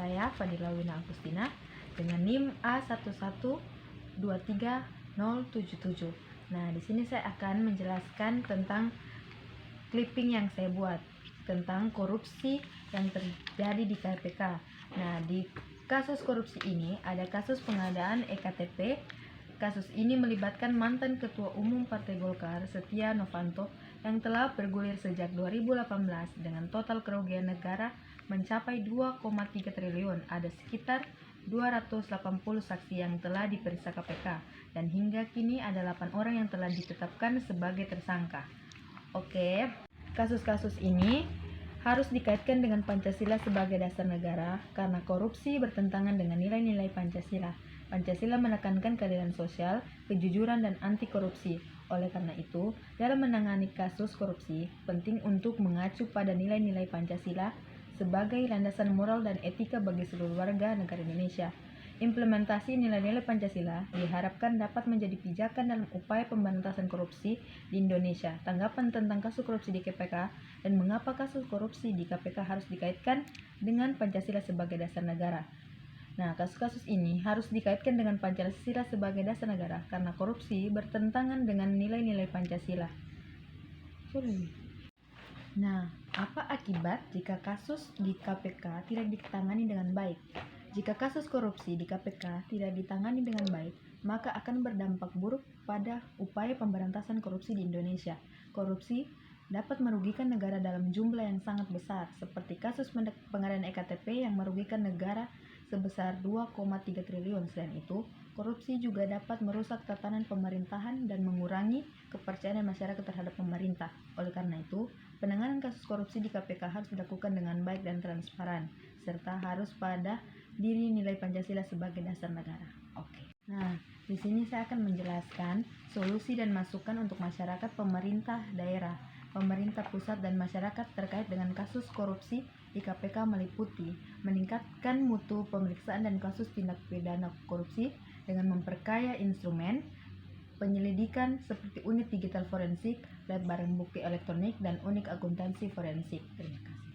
saya Fadila Wina Agustina dengan NIM A1123077. Nah, di sini saya akan menjelaskan tentang clipping yang saya buat tentang korupsi yang terjadi di KPK. Nah, di kasus korupsi ini ada kasus pengadaan EKTP. Kasus ini melibatkan mantan Ketua Umum Partai Golkar, Setia Novanto, yang telah bergulir sejak 2018 dengan total kerugian negara mencapai 2,3 triliun. Ada sekitar 280 saksi yang telah diperiksa KPK, dan hingga kini ada 8 orang yang telah ditetapkan sebagai tersangka. Oke, kasus-kasus ini harus dikaitkan dengan Pancasila sebagai dasar negara karena korupsi bertentangan dengan nilai-nilai Pancasila. Pancasila menekankan keadilan sosial, kejujuran, dan anti korupsi. Oleh karena itu, dalam menangani kasus korupsi, penting untuk mengacu pada nilai-nilai Pancasila sebagai landasan moral dan etika bagi seluruh warga negara Indonesia. Implementasi nilai-nilai Pancasila diharapkan dapat menjadi pijakan dalam upaya pemberantasan korupsi di Indonesia. Tanggapan tentang kasus korupsi di KPK dan mengapa kasus korupsi di KPK harus dikaitkan dengan Pancasila sebagai dasar negara. Nah, kasus-kasus ini harus dikaitkan dengan Pancasila sebagai dasar negara karena korupsi bertentangan dengan nilai-nilai Pancasila. Nah, apa akibat jika kasus di KPK tidak ditangani dengan baik? Jika kasus korupsi di KPK tidak ditangani dengan baik, maka akan berdampak buruk pada upaya pemberantasan korupsi di Indonesia. Korupsi dapat merugikan negara dalam jumlah yang sangat besar, seperti kasus pengadaan EKTP yang merugikan negara sebesar 2,3 triliun. Selain itu, korupsi juga dapat merusak tatanan pemerintahan dan mengurangi kepercayaan masyarakat terhadap pemerintah. Oleh karena itu, penanganan kasus korupsi di KPK harus dilakukan dengan baik dan transparan, serta harus pada diri nilai Pancasila sebagai dasar negara. Oke. Nah, di sini saya akan menjelaskan solusi dan masukan untuk masyarakat, pemerintah daerah, pemerintah pusat, dan masyarakat terkait dengan kasus korupsi di KPK meliputi meningkatkan mutu pemeriksaan dan kasus tindak pidana korupsi dengan memperkaya instrumen penyelidikan seperti unit digital forensik, lab barang bukti elektronik, dan unit akuntansi forensik. Terima kasih.